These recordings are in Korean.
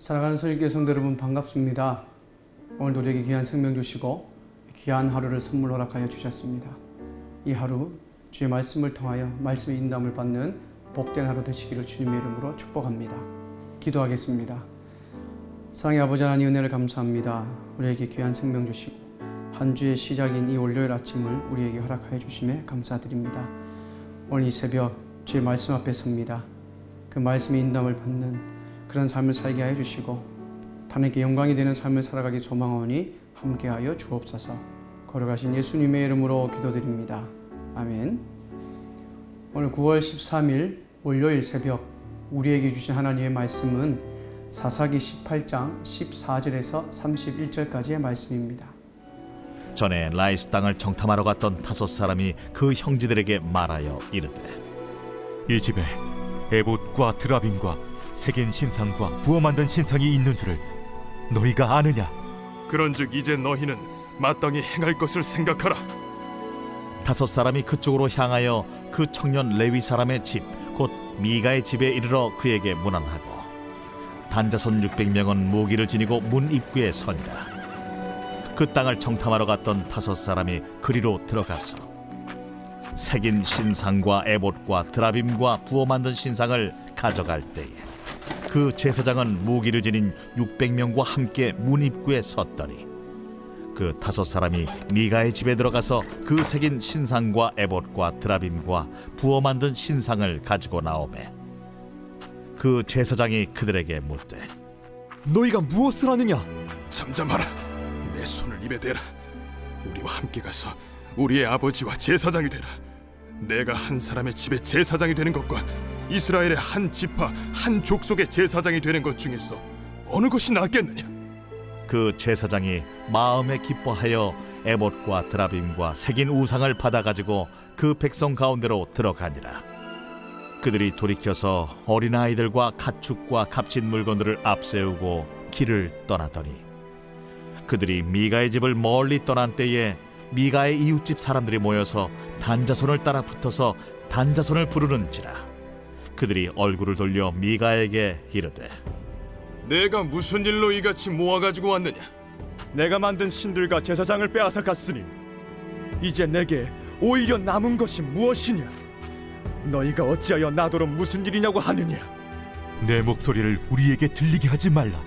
사랑하는 손익교회 성도 여러분 반갑습니다. 오늘도 우리에게 귀한 생명 주시고 귀한 하루를 선물 허락하여 주셨습니다. 이 하루 주의 말씀을 통하여 말씀의 인도함을 받는 복된 하루 되시기를 주님의 이름으로 축복합니다. 기도하겠습니다. 사랑의 아버지 하나님 은혜를 감사합니다. 우리에게 귀한 생명 주시고 한 주의 시작인 이 월요일 아침을 우리에게 허락하여 주심에 감사드립니다. 오늘 이 새벽 주의 말씀 앞에 섭니다. 그 말씀의 인도함을 받는 그런 삶을 살게 하여 주시고 하나님께 영광이 되는 삶을 살아가기 소망하오니 함께하여 주옵소서. 걸어가신 예수님의 이름으로 기도드립니다. 아멘. 오늘 9월 13일 월요일 새벽 우리에게 주신 하나님의 말씀은 사사기 18장 14절에서 31절까지의 말씀입니다. 전에 라이스 땅을 정탐하러 갔던 5사람이 그 형제들에게 말하여 이르되 이 집에 에봇과 드라빔과 새긴 신상과 부어 만든 신상이 있는 줄을 너희가 아느냐? 그런즉 이제 너희는 마땅히 행할 것을 생각하라. 5사람이 그쪽으로 향하여 그 청년 레위 사람의 집 곧 미가의 집에 이르러 그에게 문안하고 단자손 600명은 무기를 지니고 문 입구에 서니라. 그 땅을 정탐하러 갔던 5사람이 그리로 들어가서 새긴 신상과 에봇과 드라빔과 부어 만든 신상을 가져갈 때에 그 제사장은 무기를 지닌 600명과 함께 문 입구에 섰더니 그 5사람이 미가의 집에 들어가서 그 새긴 신상과 에봇과 드라빔과 부어 만든 신상을 가지고 나오매 그 제사장이 그들에게 묻되 너희가 무엇을 하느냐? 잠잠하라. 내 손을 입에 대라. 우리와 함께 가서 우리의 아버지와 제사장이 되라. 내가 한 사람의 집에 제사장이 되는 것과 이스라엘의 한 지파 한 족속의 제사장이 되는 것 중에서 어느 것이 낫겠느냐? 그 제사장이 마음에 기뻐하여 에봇과 드라빔과 새긴 우상을 받아가지고 그 백성 가운데로 들어가니라. 그들이 돌이켜서 어린아이들과 가축과 값진 물건들을 앞세우고 길을 떠나더니 그들이 미가의 집을 멀리 떠난 때에 미가의 이웃집 사람들이 모여서 단자손을 따라 붙어서 단자손을 부르는지라. 그들이 얼굴을 돌려 미가에게 이르되 내가 무슨 일로 이같이 모아가지고 왔느냐? 내가 만든 신들과 제사장을 빼앗아 갔으니 이제 내게 오히려 남은 것이 무엇이냐? 너희가 어찌하여 나더러 무슨 일이냐고 하느냐? 내 목소리를 우리에게 들리게 하지 말라.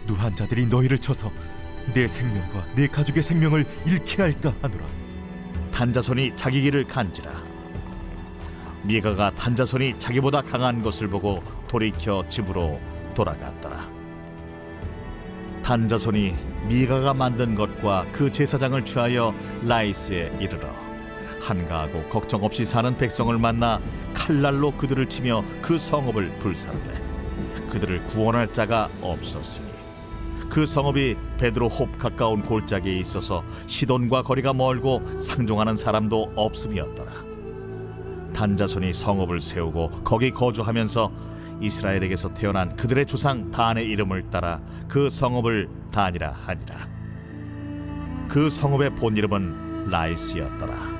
누한 자들이 너희를 쳐서 내 생명과 내 가족의 생명을 잃게 할까 하노라. 단자손이 자기 길을 간지라. 미가가 단자손이 자기보다 강한 것을 보고 돌이켜 집으로 돌아갔더라. 단자손이 미가가 만든 것과 그 제사장을 취하여 라이스에 이르러 한가하고 걱정 없이 사는 백성을 만나 칼날로 그들을 치며 그 성읍을 불사르되 그들을 구원할 자가 없었으니 그 성읍이 베드로홉 가까운 골짜기에 있어서 시돈과 거리가 멀고 상종하는 사람도 없음이었더라. 단자손이 성읍을 세우고 거기 거주하면서 이스라엘에게서 태어난 그들의 조상 단의 이름을 따라 그 성읍을 단이라 하니라. 그 성읍의 본 이름은 라이스였더라.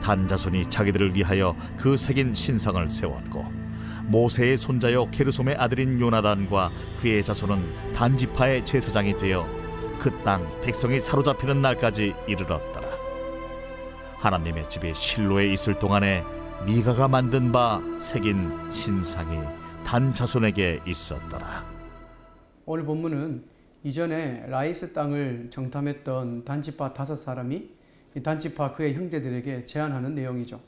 단자손이 자기들을 위하여 그 새긴 신상을 세웠고 모세의 손자요 게르솜의 아들인 요나단과 그의 자손은 단지파의 제사장이 되어 그 땅 백성이 사로잡히는 날까지 이르렀더라. 하나님의 집이 실로에 있을 동안에 미가가 만든 바 새긴 신상이 단 자손에게 있었더라. 오늘 본문은 이전에 라이스 땅을 정탐했던 단지파 5사람이 이 단지파 그의 형제들에게 제안하는 내용이죠.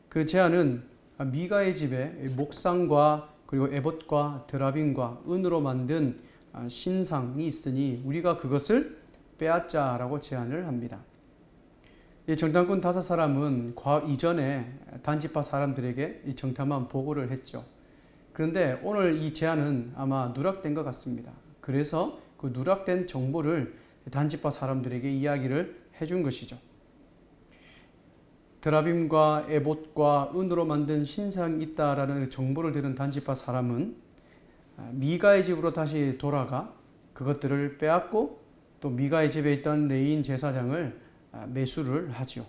그 제안은 미가의 집에 목상과 그리고 에봇과 드라빔과 은으로 만든 신상이 있으니 우리가 그것을 빼앗자라고 제안을 합니다. 이 정탐꾼 5사람은 이전에 단지파 사람들에게 이 정탐한 보고를 했죠. 그런데 오늘 이 제안은 아마 누락된 것 같습니다. 그래서 그 누락된 정보를 단지파 사람들에게 이야기를 해준 것이죠. 드라빔과 에봇과 은으로 만든 신상이 있다라는 정보를 들은 단지파 사람은 미가의 집으로 다시 돌아가 그것들을 빼앗고 또 미가의 집에 있던 레인 제사장을 매수를 하죠.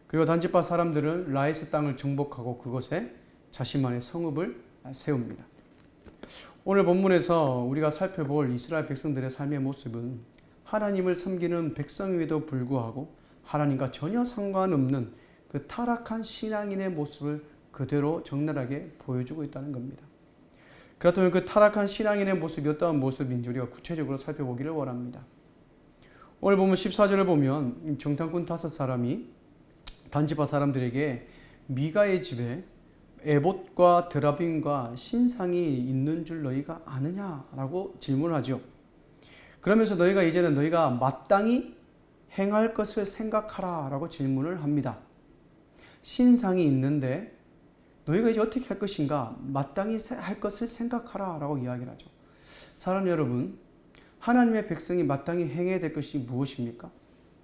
그리고 단지파 사람들은 라이스 땅을 정복하고 그곳에 자신만의 성읍을 세웁니다. 오늘 본문에서 우리가 살펴볼 이스라엘 백성들의 삶의 모습은 하나님을 섬기는 백성임에도 불구하고 하나님과 전혀 상관없는 그 타락한 신앙인의 모습을 그대로 적나라하게 보여주고 있다는 겁니다. 그렇다면 그 타락한 신앙인의 모습이 어떠한 모습인지 우리가 구체적으로 살펴보기를 원합니다. 오늘 보면 14절을 보면 정탐꾼 5사람이 단지파 사람들에게 미가의 집에 에봇과 드라빔과 신상이 있는 줄 너희가 아느냐라고 질문하죠. 그러면서 너희가 마땅히 행할 것을 생각하라 라고 질문을 합니다. 신상이 있는데 너희가 이제 어떻게 할 것인가? 마땅히 할 것을 생각하라 라고 이야기를 하죠. 사람 여러분, 하나님의 백성이 마땅히 행해야 될 것이 무엇입니까?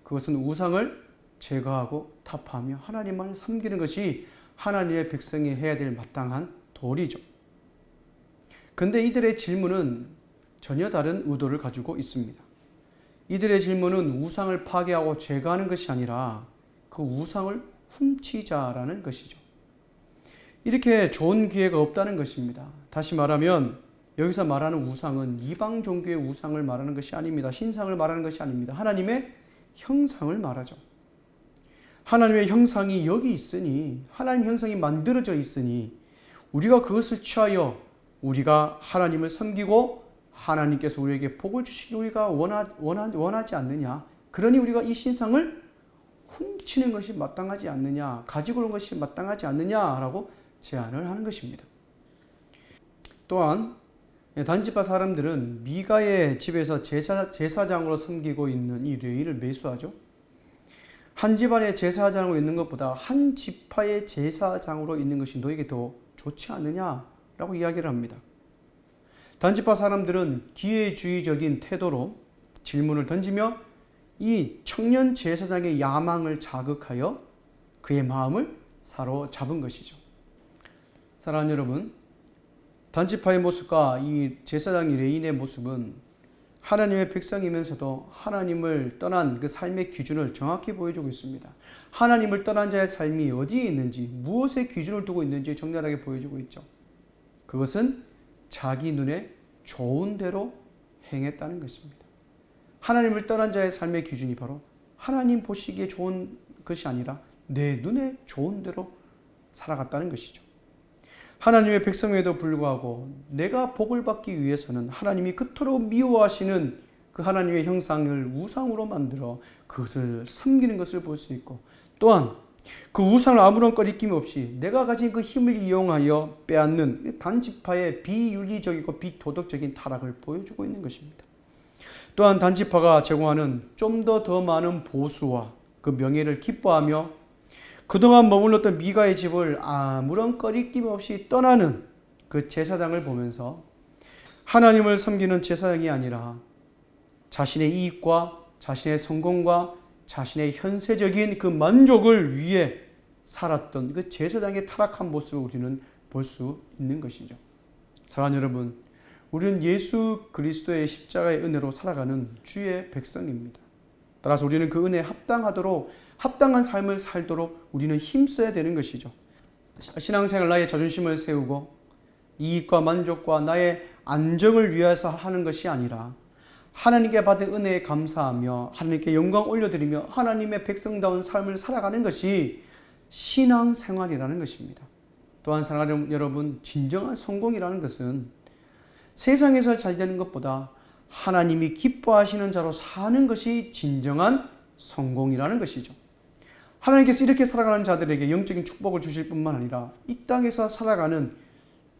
그것은 우상을 제거하고 타파하며 하나님만을 섬기는 것이 하나님의 백성이 해야 될 마땅한 도리죠. 그런데 이들의 질문은 전혀 다른 의도를 가지고 있습니다. 이들의 질문은 우상을 파괴하고 제거하는 것이 아니라 그 우상을 훔치자라는 것이죠. 이렇게 좋은 기회가 없다는 것입니다. 다시 말하면 여기서 말하는 우상은 이방 종교의 우상을 말하는 것이 아닙니다. 신상을 말하는 것이 아닙니다. 하나님의 형상을 말하죠. 하나님의 형상이 여기 있으니, 하나님 형상이 만들어져 있으니 우리가 그것을 취하여 우리가 하나님을 섬기고 하나님께서 우리에게 복을 주시기 우리가 원하지 않느냐. 그러니 우리가 이 신상을 훔치는 것이 마땅하지 않느냐, 가지고 오는 것이 마땅하지 않느냐라고 제안을 하는 것입니다. 또한 단지파 사람들은 미가의 집에서 제사장으로 섬기고 있는 이 레위를 매수하죠. 한 집안의 제사장으로 있는 것보다 한 지파의 제사장으로 있는 것이 너에게 더 좋지 않느냐라고 이야기를 합니다. 단지파 사람들은 기회주의적인 태도로 질문을 던지며 이 청년 제사장의 야망을 자극하여 그의 마음을 사로잡은 것이죠. 사랑하는 여러분, 단지파의 모습과 이 제사장 레인의 모습은 하나님의 백성이면서도 하나님을 떠난 그 삶의 기준을 정확히 보여주고 있습니다. 하나님을 떠난 자의 삶이 어디에 있는지, 무엇에 기준을 두고 있는지 적나라하게 보여주고 있죠. 그것은 자기 눈에 좋은 대로 행했다는 것입니다. 하나님을 떠난 자의 삶의 기준이 바로 하나님 보시기에 좋은 것이 아니라 내 눈에 좋은 대로 살아갔다는 것이죠. 하나님의 백성에도 불구하고 내가 복을 받기 위해서는 하나님이 그토록 미워하시는 그 하나님의 형상을 우상으로 만들어 그것을 섬기는 것을 볼 수 있고, 또한 그 우상을 아무런 꺼리낌 없이 내가 가진 그 힘을 이용하여 빼앗는 단지파의 비윤리적이고 비도덕적인 타락을 보여주고 있는 것입니다. 또한 단지파가 제공하는 좀 더 많은 보수와 그 명예를 기뻐하며 그동안 머물렀던 미가의 집을 아무런 꺼리낌 없이 떠나는 그 제사장을 보면서 하나님을 섬기는 제사장이 아니라 자신의 이익과 자신의 성공과 자신의 현세적인 그 만족을 위해 살았던 그 제사장의 타락한 모습을 우리는 볼 수 있는 것이죠. 사랑하는 여러분, 우리는 예수 그리스도의 십자가의 은혜로 살아가는 주의 백성입니다. 따라서 우리는 그 은혜에 합당한 삶을 살도록 우리는 힘써야 되는 것이죠. 신앙생활 나의 자존심을 세우고 이익과 만족과 나의 안정을 위해서 하는 것이 아니라 하나님께 받은 은혜에 감사하며 하나님께 영광 올려드리며 하나님의 백성다운 삶을 살아가는 것이 신앙생활이라는 것입니다. 또한 사랑하는 여러분, 진정한 성공이라는 것은 세상에서 잘 되는 것보다 하나님이 기뻐하시는 자로 사는 것이 진정한 성공이라는 것이죠. 하나님께서 이렇게 살아가는 자들에게 영적인 축복을 주실 뿐만 아니라 이 땅에서 살아가는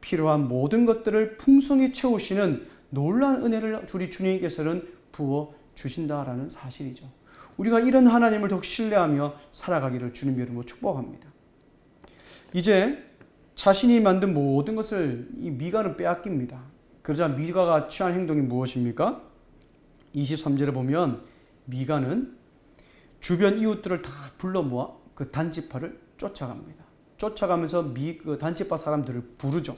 필요한 모든 것들을 풍성히 채우시는 놀라운 은혜를 우리 주님께서는 부어 주신다라는 사실이죠. 우리가 이런 하나님을 더욱 신뢰하며 살아가기를 주님 이름으로 축복합니다. 이제 자신이 만든 모든 것을 이 미가는 빼앗깁니다. 그러자 미가가 취한 행동이 무엇입니까? 23절에 보면 미가는 주변 이웃들을 다 불러 모아 그 단지파를 쫓아갑니다. 쫓아가면서 그 단지파 사람들을 부르죠.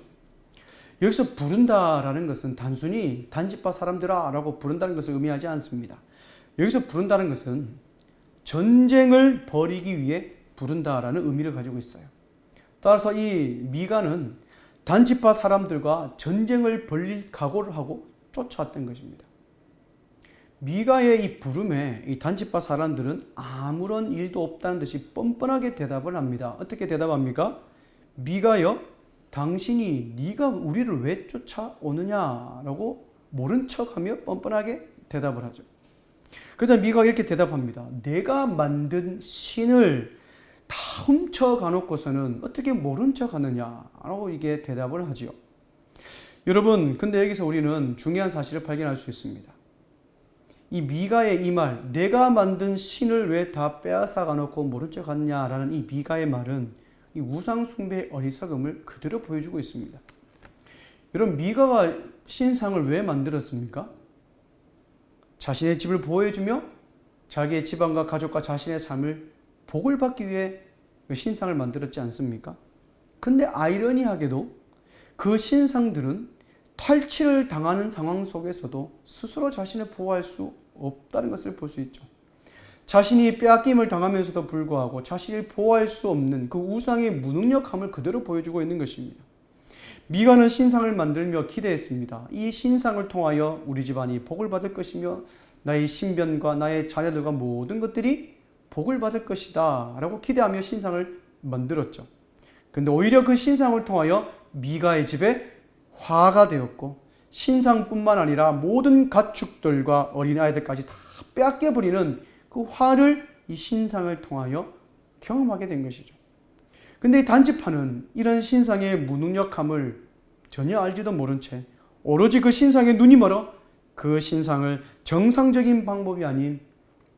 여기서 부른다라는 것은 단순히 단지파 사람들아 라고 부른다는 것을 의미하지 않습니다. 여기서 부른다는 것은 전쟁을 벌이기 위해 부른다라는 의미를 가지고 있어요. 따라서 이 미가는 단지파 사람들과 전쟁을 벌릴 각오를 하고 쫓아왔던 것입니다. 미가의 이 부름에 이 단지파 사람들은 아무런 일도 없다는 듯이 뻔뻔하게 대답을 합니다. 어떻게 대답합니까? 미가여, 당신이 네가 우리를 왜 쫓아오느냐라고 모른 척하며 뻔뻔하게 대답을 하죠. 그러자 미가가 이렇게 대답합니다. 내가 만든 신을 다 훔쳐가 놓고서는 어떻게 모른 척 하느냐라고 이게 대답을 하지요. 여러분, 근데 여기서 우리는 중요한 사실을 발견할 수 있습니다. 이 미가의 이 말, 내가 만든 신을 왜 다 빼앗아가 놓고 모른 척 하느냐라는 이 미가의 말은 이 우상 숭배의 어리석음을 그대로 보여주고 있습니다. 여러분, 미가가 신상을 왜 만들었습니까? 자신의 집을 보호해주며 자기의 집안과 가족과 자신의 삶을 복을 받기 위해 신상을 만들었지 않습니까? 근데 아이러니하게도 그 신상들은 탈취를 당하는 상황 속에서도 스스로 자신을 보호할 수 없다는 것을 볼 수 있죠. 자신이 빼앗김을 당하면서도 불구하고 자신을 보호할 수 없는 그 우상의 무능력함을 그대로 보여주고 있는 것입니다. 미가는 신상을 만들며 기대했습니다. 이 신상을 통하여 우리 집안이 복을 받을 것이며 나의 신변과 나의 자녀들과 모든 것들이 복을 받을 것이다 라고 기대하며 신상을 만들었죠. 근데 오히려 그 신상을 통하여 미가의 집에 화가 되었고 신상뿐만 아니라 모든 가축들과 어린아이들까지 다 빼앗겨버리는 그 화를 이 신상을 통하여 경험하게 된 것이죠. 근데 이 단지파는 이런 신상의 무능력함을 전혀 알지도 모른 채 오로지 그 신상에 눈이 멀어 그 신상을 정상적인 방법이 아닌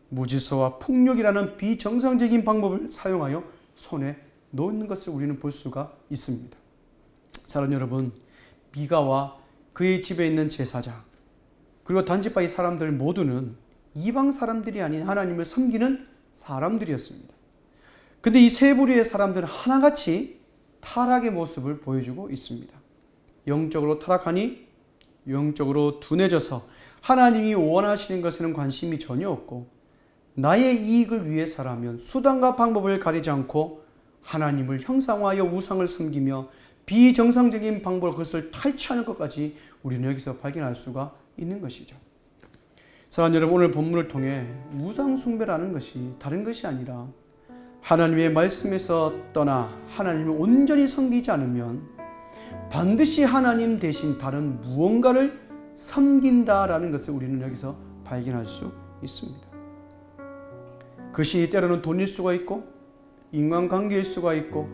무질서와 폭력이라는 비정상적인 방법을 사용하여 손에 놓는 것을 우리는 볼 수가 있습니다. 사랑하는 여러분, 미가와 그의 집에 있는 제사장 그리고 단지파의 사람들 모두는 이방 사람들이 아닌 하나님을 섬기는 사람들이었습니다. 근데 이 세 부류의 사람들은 하나같이 타락의 모습을 보여주고 있습니다. 영적으로 타락하니 영적으로 둔해져서 하나님이 원하시는 것에는 관심이 전혀 없고 나의 이익을 위해서라면 수단과 방법을 가리지 않고 하나님을 형상화하여 우상을 섬기며 비정상적인 방법으로 그것을 탈취하는 것까지 우리는 여기서 발견할 수가 있는 것이죠. 사랑하는 여러분, 오늘 본문을 통해 우상 숭배라는 것이 다른 것이 아니라 하나님의 말씀에서 떠나 하나님을 온전히 섬기지 않으면 반드시 하나님 대신 다른 무언가를 섬긴다라는 것을 우리는 여기서 발견할 수 있습니다. 그 신이 때로는 돈일 수가 있고 인간관계일 수가 있고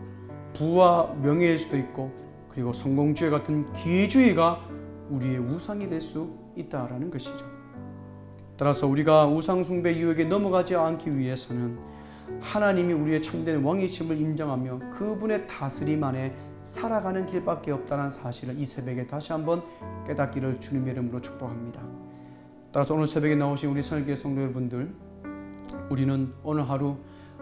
부와 명예일 수도 있고 그리고 성공주의 같은 기회주의가 우리의 우상이 될 수 있다라는 것이죠. 따라서 우리가 우상 숭배 유혹에 넘어가지 않기 위해서는 하나님이 우리의 참된 왕이심을 인정하며 그분의 다스림 안에 살아가는 길밖에 없다는 사실을 이 새벽에 다시 한번 깨닫기를 주님의 이름으로 축복합니다. 따라서 오늘 새벽에 나오신 우리 선일교회 성도 여러분들, 우리는 오늘 하루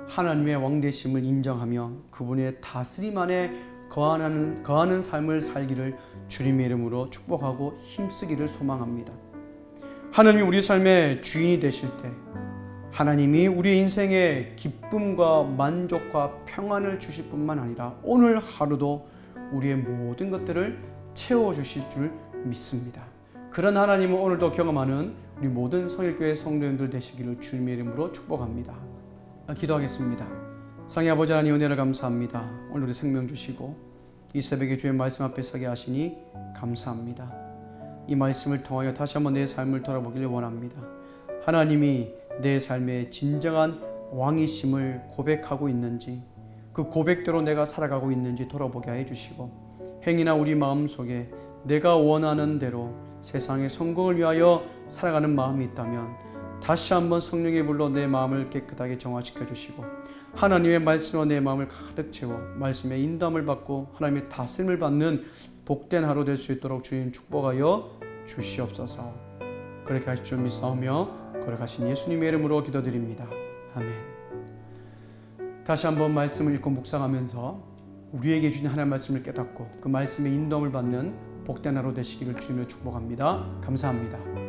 하나님의 왕되심을 인정하며 그분의 다스림 안에 거하는 삶을 살기를 주님의 이름으로 축복하고 힘쓰기를 소망합니다. 하나님이 우리 삶의 주인이 되실 때 하나님이 우리의 인생에 기쁨과 만족과 평안을 주실 뿐만 아니라 오늘 하루도 우리의 모든 것들을 채워주실 줄 믿습니다. 그런 하나님을 오늘도 경험하는 우리 모든 성일교회 성도님들 되시기를 주님의 이름으로 축복합니다. 기도하겠습니다. 상의 아버지 하나님, 은혜를 감사합니다. 오늘 우리 생명 주시고 이 새벽에 주의 말씀 앞에 서게 하시니 감사합니다. 이 말씀을 통하여 다시 한번 내 삶을 돌아보기를 원합니다. 하나님이 내 삶의 진정한 왕이심을 고백하고 있는지, 그 고백대로 내가 살아가고 있는지 돌아보게 해 주시고, 행이나 우리 마음속에 내가 원하는 대로 세상의 성공을 위하여 살아가는 마음이 있다면 다시 한번 성령의 불로 내 마음을 깨끗하게 정화시켜 주시고 하나님의 말씀으로 내 마음을 가득 채워 말씀의 인도함을 받고 하나님의 다스림을 받는 복된 하루 될 수 있도록 주님 축복하여 주시옵소서. 그렇게 하실 줄 믿사오며 거룩하신 예수님의 이름으로 기도드립니다. 아멘. 다시 한번 말씀을 읽고 묵상하면서 우리에게 주신 하나님의 말씀을 깨닫고 그 말씀의 인도함을 받는 복된 하루 되시기를 주님의 축복합니다. 감사합니다.